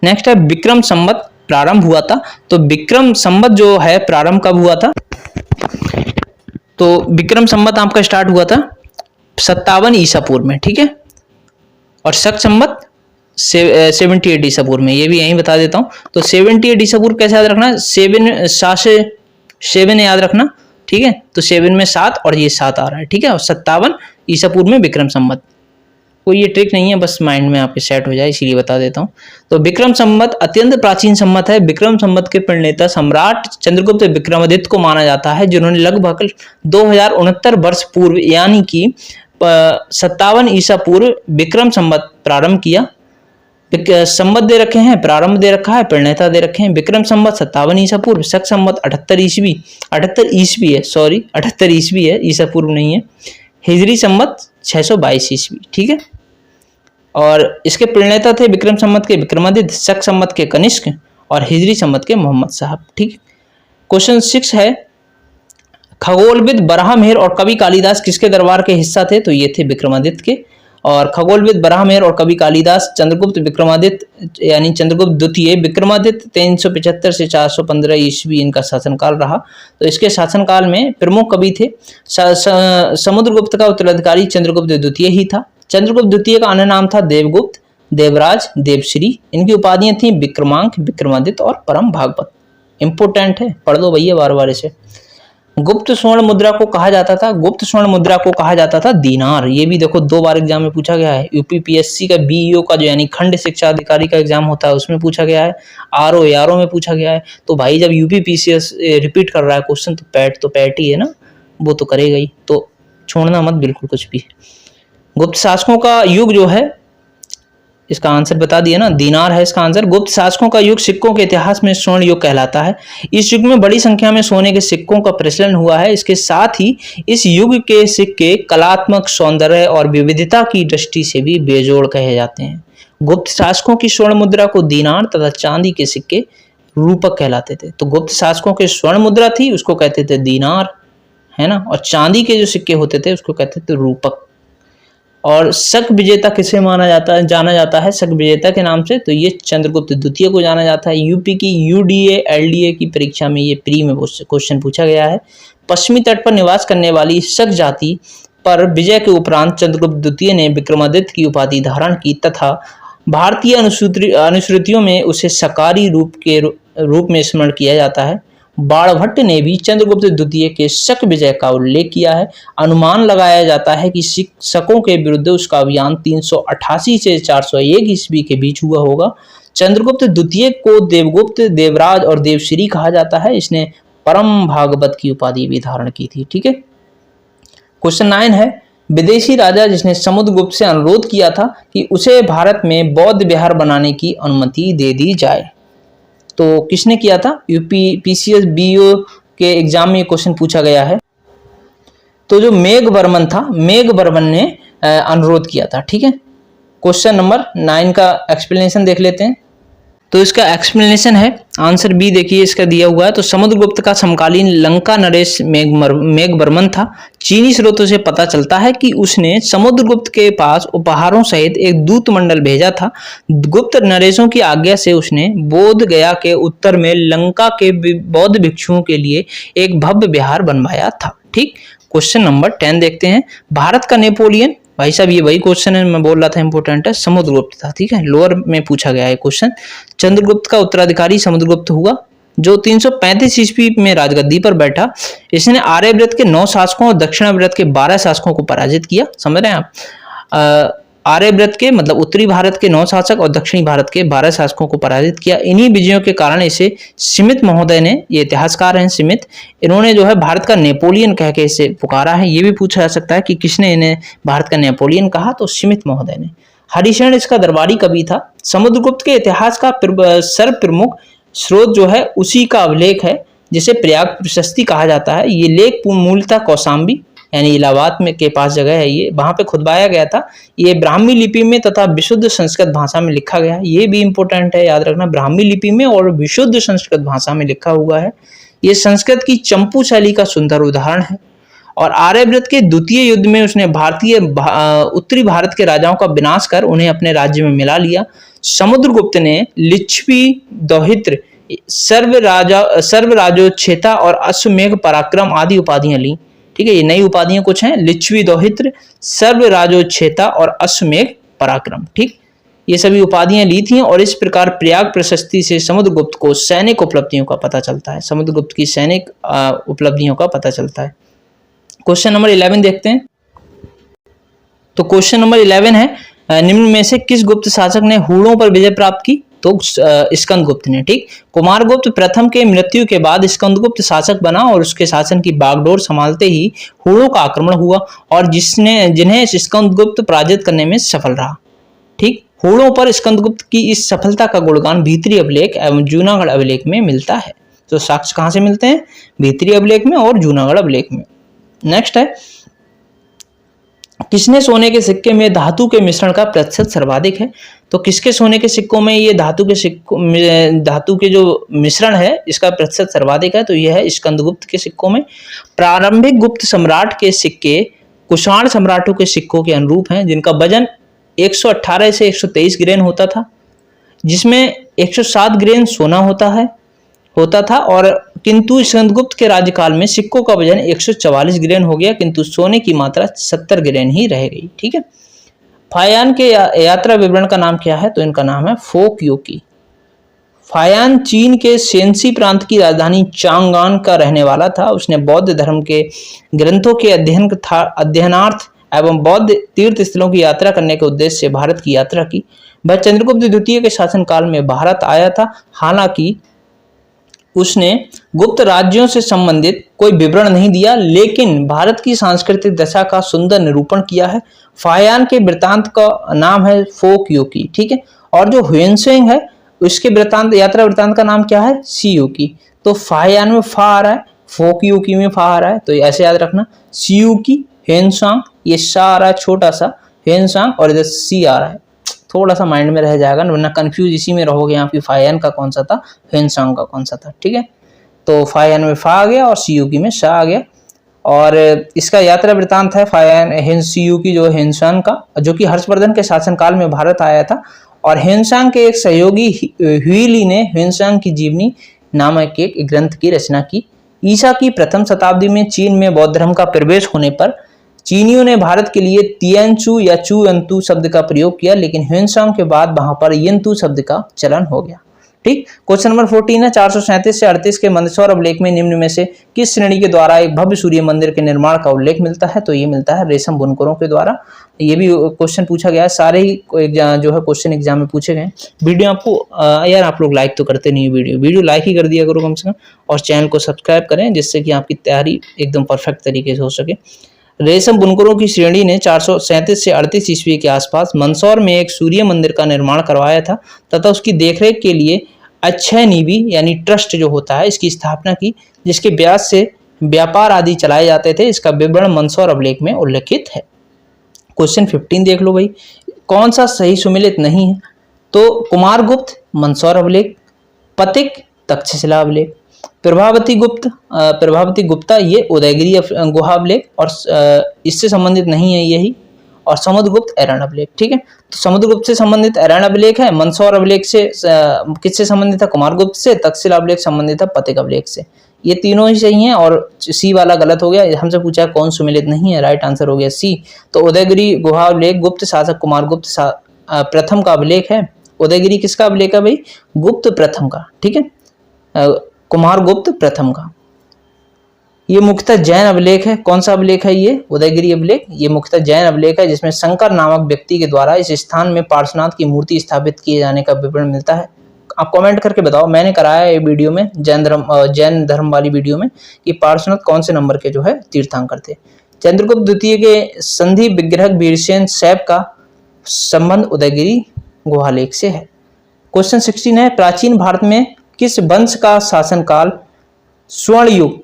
नेक्स्ट है विक्रम संवत प्रारंभ हुआ था। तो विक्रम संवत जो है प्रारंभ कब हुआ था? तो विक्रम संवत आपका स्टार्ट हुआ था 57 ईसा पूर्व में। ठीक है, और शक संवत 78 ईसा पूर्व में, ये भी यहीं बता देता हूं। तो 78 ईसा पूर्व कैसे याद रखना? 7 याद रखना। ठीक है, तो 7 में 7 और ये 7 आ रहा है। ठीक है, और 57 ईसा पूर्व में विक्रम संवत। कोई ये ट्रिक नहीं है, बस माइंड में आपके सेट हो जाए इसीलिए बता देता हूं। तो विक्रम संवत अत्यंत प्राचीन संवत है। विक्रम संवत के प्रणेता सम्राट चंद्रगुप्त विक्रमादित्य को माना जाता है, जिन्होंने लगभग 2069 वर्ष पूर्व यानी कि 57 ईसा पूर्व विक्रम संवत प्रारंभ किया। संवत दे रखे हैं, प्रारंभ दे रखा है, प्रणेता दे रखे हैं। विक्रम संवत 57 ईसा पूर्व, शक संवत 78 ईसवी है, ईसा पूर्व नहीं है। हिजरी संवत 622 ईस्वी। ठीक है, और इसके प्रणेता थे विक्रम संवत के विक्रमादित्य, शक संवत के कनिष्क और हिजरी संवत के मोहम्मद साहब। ठीक, क्वेश्चन 6 है खगोलविद बरहमहेर और कवि कालिदास किसके दरबार के हिस्सा थे? तो ये थे विक्रमादित्य के। और खगोलविद बरहमहेर और कवि कालिदास चंद्रगुप्त विक्रमादित्य यानी चंद्रगुप्त द्वितीय विक्रमादित्य 375 से 415 ईस्वी इनका शासनकाल रहा। तो इसके शासनकाल में प्रमुख कवि थे समुद्रगुप्त का उत्तराधिकारी चंद्रगुप्त द्वितीय ही था। चंद्रगुप्त द्वितीय का अन्य नाम था देवगुप्त, देवराज, देवश्री। इनकी उपाधियां थी विक्रमांक, विक्रमादित्य और परम भागवत। इंपोर्टेंट है, पढ़ लो भैया बार बार इसे। गुप्त स्वर्ण मुद्रा को कहा जाता था, गुप्त स्वर्ण मुद्रा को कहा जाता था दीनार। ये भी देखो 2 बार एग्जाम में पूछा गया है। यूपीपीएससी का बीईओ का जो यानी खंड शिक्षा अधिकारी का एग्जाम होता है उसमें पूछा गया है, आरओ में पूछा गया है। तो भाई जब यूपीपीसीएस रिपीट कर रहा है क्वेश्चन तो पैट ही है ना, वो तो करेगा ही, तो छोड़ना मत बिल्कुल कुछ भी। गुप्त शासकों का युग जो है, इसका आंसर बता दिया ना, दीनार है इसका आंसर। गुप्त शासकों का युग सिक्कों के इतिहास में स्वर्ण युग कहलाता है। इस युग में बड़ी संख्या में सोने के सिक्कों का प्रचलन हुआ है। इसके साथ ही इस युग के सिक्के कलात्मक सौंदर्य और विविधता की दृष्टि से भी बेजोड़ कहे जाते हैं। गुप्त शासकों की स्वर्ण मुद्रा को दीनार तथा चांदी के सिक्के रूपक कहलाते थे। तो गुप्त शासकों की स्वर्ण मुद्रा थी उसको कहते थे दीनार, है ना, और चांदी के जो सिक्के होते थे उसको कहते थे रूपक। और शक विजेता किसे जाना जाता है शक विजेता के नाम से? तो ये चंद्रगुप्त द्वितीय को जाना जाता है। यूपी की यूडीए एलडीए की परीक्षा में ये प्री में क्वेश्चन पूछा गया है। पश्चिमी तट पर निवास करने वाली शक जाति पर विजय के उपरांत चंद्रगुप्त द्वितीय ने विक्रमादित्य की उपाधि धारण की तथा भारतीय अनुश्रुतियों में उसे सकारी रूप में स्मरण किया जाता है। बाणभट्ट ने भी चंद्रगुप्त द्वितीय के शक विजय का उल्लेख किया है। अनुमान लगाया जाता है कि शकों के विरुद्ध उसका अभियान 388 से 401 ईस्वी के बीच हुआ होगा। चंद्रगुप्त द्वितीय को देवगुप्त, देवराज और देवश्री कहा जाता है। इसने परम भागवत की उपाधि भी धारण की थी। ठीक है, क्वेश्चन 9 है विदेशी राजा जिसने समुद्रगुप्त से अनुरोध किया था कि उसे भारत में बौद्ध विहार बनाने की अनुमति दे दी जाए, तो किसने किया था? यूपीपीसीएस बीईओ के एग्जाम में क्वेश्चन पूछा गया है। तो जो मेघवर्मन था, मेघवर्मन ने अनुरोध किया था। ठीक है, क्वेश्चन नंबर 9 का एक्सप्लेनेशन देख लेते हैं। तो इसका एक्सप्लेनेशन है, आंसर बी देखिए इसका दिया हुआ है। तो समुद्रगुप्त का समकालीन लंका नरेश मेघवर्मन था। चीनी स्रोतों से पता चलता है कि उसने समुद्रगुप्त के पास उपहारों सहित एक दूत मंडल भेजा था। गुप्त नरेशों की आज्ञा से उसने बोध गया के उत्तर में लंका के बौद्ध भिक्षुओं के लिए एक भव्य विहार बनवाया था। ठीक, क्वेश्चन नंबर 10 देखते हैं। भारत का नेपोलियन, भाई साहब ये वही क्वेश्चन है मैं बोल रहा था इंपोर्टेंट है, समुद्रगुप्त था। ठीक है, लोअर में पूछा गया है क्वेश्चन। चंद्रगुप्त का उत्तराधिकारी समुद्रगुप्त हुआ जो 335 ईस्वी में राजगद्दी पर बैठा। इसने आर्यव्रत के 9 शासकों और दक्षिणाव्रत के 12 शासकों को पराजित किया। समझ रहे हैं आप? आर्यव्रत के मतलब उत्तरी भारत के 9 शासक और दक्षिणी भारत के 12 शासकों को पराजित किया। इन्हीं विजयों के कारण इसे स्मिथ महोदय ने, ये इतिहासकार हैं स्मिथ, इन्होंने जो है भारत का नेपोलियन कह के इसे पुकारा है। ये भी पूछा जा सकता है कि किसने इन्हें भारत का नेपोलियन कहा, तो स्मिथ महोदय ने। हरिशरण इसका दरबारी कवि था। समुद्रगुप्त के इतिहास का सर्व प्रमुख स्रोत जो है उसी का अभिलेख है जिसे प्रयाग प्रशस्ति कहा जाता है। ये लेख मूलतः कौशाम्बी यानी इलाहाबाद में के पास जगह है, ये वहां पे खुदवाया गया था। ये ब्राह्मी लिपि में तथा विशुद्ध संस्कृत भाषा में लिखा गया है। ये भी इंपॉर्टेंट है, याद रखना, ब्राह्मी लिपि में और विशुद्ध संस्कृत भाषा में लिखा हुआ है। ये संस्कृत की चंपू शैली का सुंदर उदाहरण है। और आर्यव्रत के द्वितीय युद्ध में उसने उत्तरी भारत के राजाओं का विनाश कर उन्हें अपने राज्य में मिला लिया। समुद्रगुप्त ने लिच्छवी, दौहित्र, सर्वराजोच्छेता और अश्वमेघ पराक्रम आदि उपाधियां ली। ठीक है, ये नई उपाधियां कुछ हैं, लिच्छवी, दौहित्र, सर्वराजोच्छेता और अश्वमेघ पराक्रम। ठीक, ये सभी उपाधियां ली थी। और इस प्रकार प्रयाग प्रशस्ति से समुद्रगुप्त को सैनिक उपलब्धियों का पता चलता है, समुद्रगुप्त की सैनिक उपलब्धियों का पता चलता है। क्वेश्चन नंबर 11 देखते हैं। तो क्वेश्चन नंबर 11 है, निम्न में से किस गुप्त शासक ने हूणों पर विजय प्राप्त की? तो स्कंदगुप्त ने। ठीक, कुमारगुप्त प्रथम के मृत्यु के बाद स्कंदगुप्त शासक बना और उसके शासन की बागडोर संभालते ही हूणों का आक्रमण हुआ और जिन्हें स्कंदगुप्त पराजित करने में सफल रहा। ठीक, हूणों पर स्कंदगुप्त की इस सफलता का गुणगान भीतरी अभिलेख एवं जूनागढ़ अभिलेख में मिलता है। तो साक्ष्य कहां से मिलते हैं? भीतरी अभिलेख में और जूनागढ़ अभिलेख में। नेक्स्ट है, किसने सोने के सिक्के में धातु के मिश्रण का प्रतिशत सर्वाधिक है? तो किसके सोने के सिक्कों में ये धातु के जो मिश्रण है इसका प्रतिशत सर्वाधिक है? तो यह है स्कंदगुप्त के सिक्कों में। प्रारंभिक गुप्त सम्राट के सिक्के कुषाण सम्राटों के सिक्कों के अनुरूप हैं, जिनका वजन 118 से 123 ग्रेन होता था, जिसमें 107 ग्रेन सोना होता था और किंतु स्कंदगुप्त के राज्यकाल में सिक्कों का वजन 144 ग्रेन हो गया, किंतु सोने की मात्रा 70 ग्रेन ही रह गई। ठीक है, फायान के यात्रा विवरण का नाम क्या है? तो इनका नाम है फोक योकी। फायान चीन के शेंसी प्रांत की राजधानी चांगान का रहने वाला था। उसने बौद्ध धर्म के ग्रंथों के अध्ययनार्थ एवं बौद्ध तीर्थ स्थलों की यात्रा करने के उद्देश्य से भारत की यात्रा की। वह चंद्रगुप्त द्वितीय के शासनकाल में भारत आया था। हालांकि उसने गुप्त राज्यों से संबंधित कोई विवरण नहीं दिया, लेकिन भारत की सांस्कृतिक दशा का सुंदर निरूपण किया है। फायान के वृत्तांत का नाम है फोक योकी। ठीक है, और जो ह्वेनसेंग है उसके यात्रा वृत्तांत का नाम क्या है? सी योकी। तो फायान में फा आ रहा है, फोक योकी में फा आ रहा है, तो ऐसे याद रखना। सी योकी, ह्वेनसांग, ये सा आ रहा है छोटा सा, ह्वेनसांग, और इधर सी आ रहा है, थोड़ा सा माइंड में रह जाएगा, वरना कंफ्यूज इसी में रहोगे यहाँ पे फायान का कौन सा था, ह्वेनसांग का कौन सा था। ठीक है, तो फायान में फा आ गया और सीयूकी में सा आ गया। और इसका यात्रा वृत्तांत है फायान सीयूकी जो ह्वेनसांग का, जो कि हर्षवर्धन के शासनकाल में भारत आया था। और ह्वेनसांग के एक सहयोगी ह्वीली ने ह्वेनसांग की जीवनी नामक एक ग्रंथ की रचना की। ईसा की प्रथम शताब्दी में चीन में बौद्ध धर्म का प्रवेश होने पर चीनियों ने भारत के लिए तियनचू या चुयंतु शब्द का प्रयोग किया, लेकिन ह्वेनसांग के बाद वहां पर यंतु शब्द का चलन हो गया। ठीक, क्वेश्चन नंबर 14 है, 437 से 38 के मंदसौर अभिलेख में निम्न में से किस श्रेणी के द्वारा एक भव्य सूर्य मंदिर के निर्माण का उल्लेख मिलता है? तो ये मिलता है रेशम बुनकरों के द्वारा। ये भी क्वेश्चन पूछा गया है, सारे ही जो है क्वेश्चन एग्जाम में पूछे गए। वीडियो आपको यार आप लोग लाइक तो करते नहीं, वीडियो लाइक ही कर दिया करो कम से कम, और चैनल को सब्सक्राइब करें जिससे कि आपकी तैयारी एकदम परफेक्ट तरीके से हो सके। रेशम बुनकरों की श्रेणी ने 437 से 38 ईस्वी के आसपास मंदसौर में एक सूर्य मंदिर का निर्माण करवाया था तथा उसकी देखरेख के लिए अक्षय निधि यानी ट्रस्ट जो होता है इसकी स्थापना की, जिसके ब्याज से व्यापार आदि चलाए जाते थे। इसका विवरण मंदसौर अभिलेख में उल्लेखित है। क्वेश्चन 15 देख लो भाई, कौन सा सही सुमेलित नहीं है? तो कुमारगुप्त मंदसौर अभिलेख, पतिक तक्षशिला अभिलेख, प्रभावती गुप्ता ये उदयगिरी गुहा अभिलेख और इससे संबंधित नहीं है यही, और समुद्रगुप्त ऐरण अभिलेख। ठीक है, तो समुद्रगुप्त से संबंधित ऐरण अभिलेख है, मंदसौर अभिलेख से किससे संबंधित है? कुमारगुप्त से। तक्षशिला अभिलेख संबंधित है पतिक अभिलेख से। ये तीनों ही सही हैं और सी वाला गलत हो गया। हमसे पूछा कौन सुमेलित नहीं है, राइट आंसर हो गया सी। तो उदयगिरी गुहा अभिलेख गुप्त शासक कुमारगुप्त प्रथम का अभिलेख है। उदयगिरी किसका अभिलेख है भाई? गुप्त प्रथम का। ठीक है, कुमारगुप्त प्रथम का। ये मुख्यतः जैन अभिलेख है। कौन सा अभिलेख है ये? उदयगिरी अभिलेख। ये मुख्यतः जैन अभिलेख है जिसमें शंकर नामक व्यक्ति के द्वारा इस स्थान में पार्श्वनाथ की मूर्ति स्थापित किए जाने का विवरण मिलता है। आप कमेंट करके बताओ, मैंने कराया ये वीडियो में जैन धर्म वाली वीडियो में कि पार्श्वनाथ कौन से नंबर के जो है तीर्थंकर थे। चंद्रगुप्त द्वितीय के संधि विग्रह वीरसेन शैव का संबंध उदयगिरी गुहालेख से है। क्वेश्चन 16 है, प्राचीन भारत में किस वंश का शासनकाल स्वर्ण युग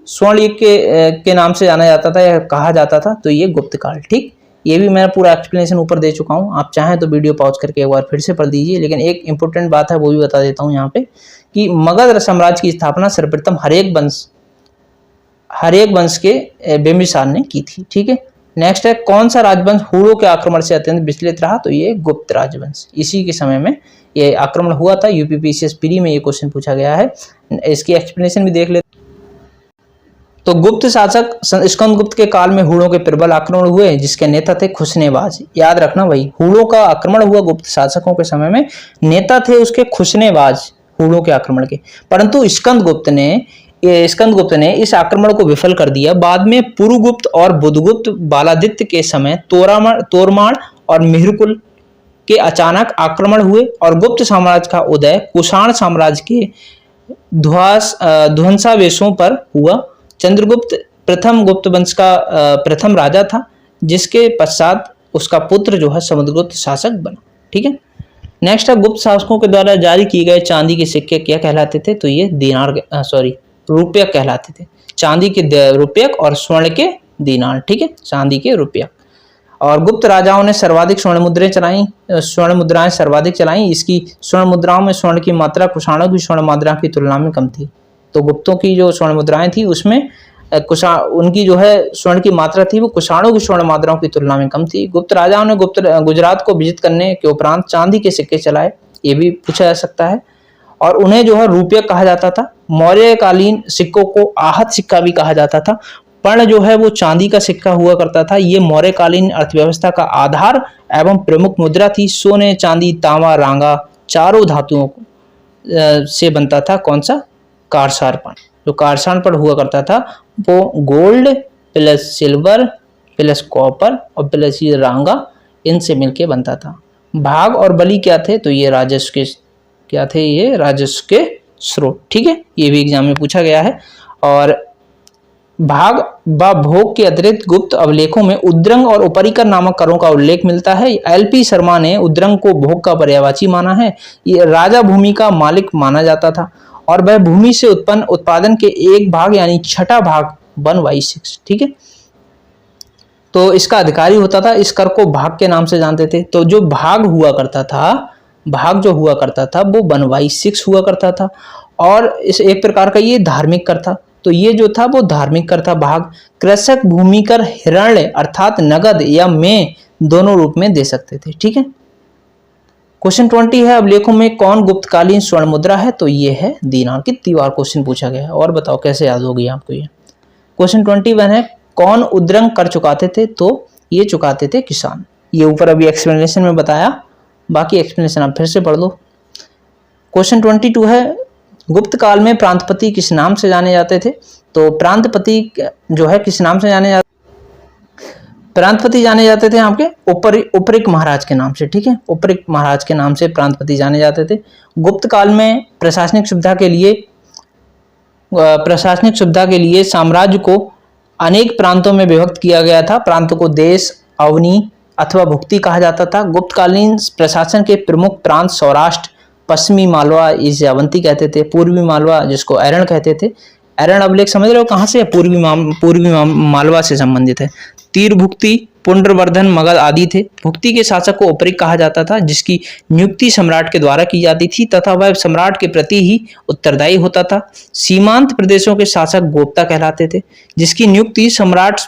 के नाम से जाना जाता था या कहा जाता था, तो ये गुप्त काल। ठीक, ये भी मैं पूरा एक्सप्लेनेशन ऊपर दे चुका हूँ, आप चाहें तो वीडियो पॉज करके एक बार फिर से पढ़ दीजिए। लेकिन एक इंपॉर्टेंट बात है वो भी बता देता हूँ यहाँ पे कि मगध साम्राज्य की स्थापना सर्वप्रथम हर्यक वंश के बिंबिसार ने की थी। ठीक है, नेक्स्ट है कौन सा राजवंश हूणों के आक्रमण से अत्यंत विचलित रहा, तो ये गुप्त राजवंश। इसी के समय में ये आक्रमण हुआ था। यूपीपीसीएस प्री में ये क्वेश्चन पूछा गया है, इसकी एक्सप्लेनेशन भी देख लेते। तो गुप्त शासक स्कंदगुप्त के काल में हूणों के प्रबल आक्रमण हुए, जिसके नेता थे खुशनेबाज। याद रखना भाई, हूणों का आक्रमण हुआ गुप्त शासकों के समय में, नेता थे उसके खुशनेबाज हूणों के आक्रमण के। परंतु स्कंदगुप्त ने इस आक्रमण को विफल कर दिया। बाद में पुरुगुप्त और बुधगुप्त बालादित्य के समय तोरमाण और मिहिरकुल के अचानक आक्रमण हुए और गुप्त साम्राज्य का उदय कुषाण साम्राज्य के ध्वंसावेशों पर हुआ। चंद्रगुप्त प्रथम गुप्त वंश का प्रथम राजा था, जिसके पश्चात उसका पुत्र जो है समुद्रगुप्त शासक बना। ठीक है, नेक्स्ट है गुप्त शासकों के द्वारा जारी किए गए चांदी के सिक्के क्या कहलाते थे, तो ये रुपयक कहलाते थे। चांदी के रुपयक और स्वर्ण के दीनार। ठीक है, चांदी के रुपयक। और गुप्त राजाओं ने सर्वाधिक स्वर्ण मुद्राएं सर्वाधिक चलाई। इसकी स्वर्ण मुद्राओं में स्वर्ण की मात्रा कुषाणों की स्वर्ण मुद्रा की तुलना में कम थी। तो गुप्तों की जो स्वर्ण मुद्राएं थी उसमें उनकी जो है स्वर्ण की मात्रा थी वो कुषाणों की स्वर्ण मुद्राओं की तुलना में कम थी। गुप्त राजाओं ने गुजरात को विजित करने के उपरांत चांदी के सिक्के चलाए, ये भी पूछा जा सकता है। और उन्हें जो है रुपयक कहा जाता था। मौर्यकालीन सिक्कों को आहत सिक्का भी कहा जाता था। पर्ण जो है वो चांदी का सिक्का हुआ करता था। ये मौर्यकालीन अर्थव्यवस्था का आधार एवं प्रमुख मुद्रा थी। सोने, चांदी, तांबा, रांगा चारों धातुओं से बनता था कौन सा, कारसार पर्ण। जो कारसार पर्ण हुआ करता था वो gold plus silver plus copper और प्लस ये रांगा, इनसे मिलके बनता था। भाग और बलि क्या थे, तो ये राजस्व के स्रोत। ठीक है, ये भी एग्जाम में पूछा गया है। और भाग व भोग के अतिरिक्त गुप्त अभिलेखों में उद्रंग और उपरिकर नामक करों का उल्लेख मिलता है। एलपी शर्मा ने उद्रंग को भोग का पर्यायवाची माना है। ये राजा भूमि का मालिक माना जाता था और वह भूमि से उत्पन्न उत्पादन के एक भाग यानी छठा भाग 1/6। ठीक है, तो इसका अधिकारी होता था। इस कर को भाग के नाम से जानते थे। तो जो भाग जो हुआ करता था वो 1/6 हुआ करता था। और इस एक प्रकार का ये धार्मिक कर था। तो ये जो था वो धार्मिक कर था भाग। कृषक भूमि कर हिरण्य अर्थात नगद या में दोनों रूप में दे सकते थे। ठीक है, क्वेश्चन 20 है अभिलेखों में कौन गुप्तकालीन स्वर्ण मुद्रा है, तो ये है दीनार। कितनी बार क्वेश्चन पूछा गया है और बताओ कैसे याद होगी आपको ये। क्वेश्चन 21 है कौन उद्रंग कर चुकाते थे, तो ये चुकाते थे किसान। ये ऊपर अभी एक्सप्लेनेशन में बताया, बाकी एक्सप्लेनेशन आप फिर से पढ़ लो। क्वेश्चन 22 है गुप्त काल में प्रांतपति किस नाम से जाने जाते थे, तो प्रांतपति जो है किस नाम से प्रांतपति जाने जाते थे आपके उपरिक महाराज के नाम से। ठीक है, उपरिक महाराज के नाम से प्रांतपति जाने जाते थे। गुप्त काल में प्रशासनिक सुविधा के लिए साम्राज्य को अनेक प्रांतों में विभक्त किया गया था। प्रांतों को देश, अवनी अथवा भुक्ति कहा जाता था। गुप्तकालीन प्रशासन के प्रमुख प्रांत सौराष्ट्र, पश्चिमी मालवा इसे अवंती कहते थे, पूर्वी मालवा जिसको एरण कहते थे। एरण अभिलेख समझ रहे हो कहाँ से है, पूर्वी मालवा से संबंधित है। तीर भुक्ति, पुंड्रवर्धन, मगध आदि थे। भुक्ति के शासक को उपरिक कहा जाता था, जिसकी नियुक्ति सम्राट के द्वारा की जाती थी तथा वह सम्राट के प्रति ही उत्तरदायी होता था। सीमांत प्रदेशों के शासक गोप्ता कहलाते थे, जिसकी नियुक्ति सम्राट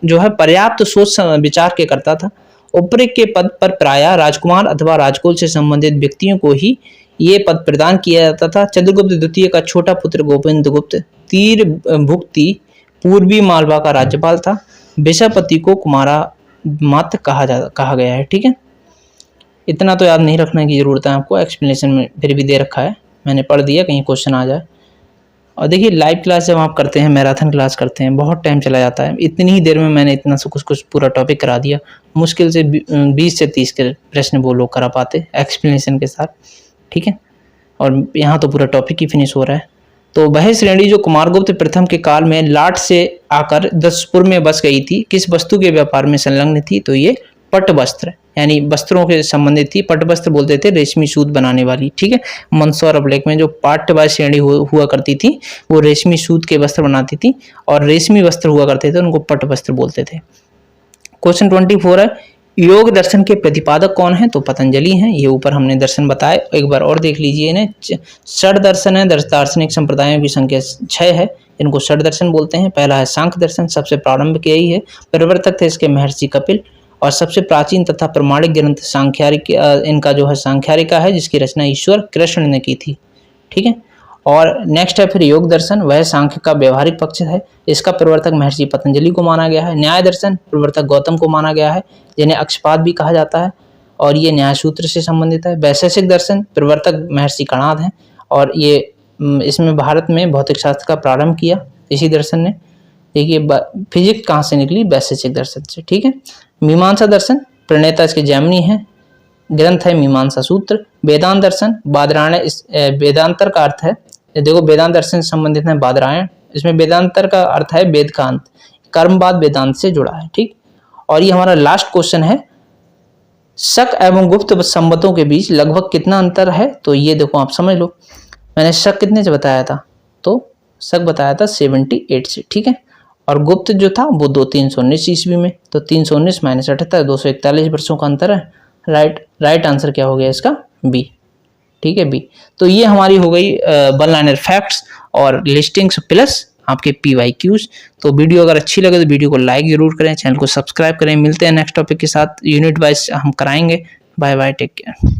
जो है पर्याप्त सोच विचार के करता था। उपरिक के पद पर प्रायः राजकुमार अथवा राजकुल से संबंधित व्यक्तियों को ही ये पद प्रदान किया जाता था। चंद्रगुप्त द्वितीय का छोटा पुत्र गोविंदगुप्त तीर भुक्ति पूर्वी मालवा का राज्यपाल था। विषापति को कुमारा मात्र कहा गया है। ठीक है, इतना तो याद नहीं रखने की जरूरत है आपको, एक्सप्लेनेशन में फिर भी दे रखा है, मैंने पढ़ दिया कहीं क्वेश्चन आ जाए। और देखिए लाइव क्लास जब आप करते हैं, मैराथन क्लास करते हैं, बहुत टाइम चला जाता है। इतनी ही देर में मैंने इतना से कुछ पूरा टॉपिक करा दिया। मुश्किल से 20 से 30 के प्रश्न वो लोग करा पाते एक्सप्लेनेशन के साथ। ठीक है, और यहाँ तो पूरा टॉपिक ही फिनिश हो रहा है। तो वह श्रेणी जो कुमारगुप्त प्रथम के काल में लाट से आकर दसपुर में बस गई थी, किस वस्तु के व्यापार में संलग्न थी, तो ये पट वस्त्र। यानी वस्त्रों के संबंधित थी। पट वस्त्र बोलते थे रेशमी सूत बनाने वाली, ठीक है। मंदसौर अभिलेख में जो पाठ्यवाही श्रेणी हुआ करती थी वो रेशमी सूत के वस्त्र बनाती थी, और रेशमी वस्त्र हुआ करते थे उनको पट वस्त्र बोलते थे। क्वेश्चन 24 है, योग दर्शन के प्रतिपादक कौन है? तो पतंजलि हैं। ये ऊपर हमने दर्शन बताए, एक बार और देख लीजिए इन्हें। षड दर्शन है, दार्शनिक संप्रदायों की संख्या 6 है, इनको षड दर्शन बोलते हैं। पहला है सांख्य दर्शन, सबसे प्रारंभिक यही है, प्रवर्तक थे इसके महर्षि कपिल, और सबसे प्राचीन तथा प्रमाणिक ग्रंथ सांख्यारिका, इनका जो है सांख्यारिका है, जिसकी रचना ईश्वर कृष्ण ने की थी, ठीक है। और नेक्स्ट है फिर योग दर्शन, वह सांख्य का व्यवहारिक पक्ष है, इसका प्रवर्तक महर्षि पतंजलि को माना गया है। न्याय दर्शन प्रवर्तक गौतम को माना गया है, जिन्हें अक्षपाद भी कहा जाता है, और ये न्याय सूत्र से संबंधित है। वैशेषिक दर्शन प्रवर्तक महर्षि कणाद हैं, और ये इसमें भारत में भौतिक शास्त्र का प्रारंभ किया इसी दर्शन ने। देखिए फिजिक्स कहाँ से निकली? वैशेषिक दर्शन से, ठीक है। मीमांसा दर्शन प्रणेता इसके जैमिनी है, ग्रंथ है मीमांसा सूत्र। वेदांत दर्शन बादरायण, वेदांतर का अर्थ है, देखो वेदांत दर्शन से संबंधित है बादरायण, इसमें वेदांतर का अर्थ है वेद का अंत, कर्मवाद वेदांत से जुड़ा है, ठीक। और ये हमारा लास्ट क्वेश्चन है, शक एवं गुप्त संबतों के बीच लगभग कितना अंतर है? तो ये देखो आप समझ लो, मैंने शक कितने से बताया था? तो शक बताया था 78 से, ठीक है। और गुप्त जो था वो 319 ईस्वी में, तो 319 - 78 241 वर्षों का अंतर है। राइट आंसर क्या हो गया इसका? बी, ठीक है, बी। तो ये हमारी हो गई वन लाइनर फैक्ट्स और लिस्टिंग्स प्लस आपके PYQs। तो वीडियो अगर अच्छी लगे तो वीडियो को लाइक जरूर करें, चैनल को सब्सक्राइब करें। मिलते हैं नेक्स्ट टॉपिक के साथ, यूनिट वाइज हम कराएंगे। Bye bye, take care.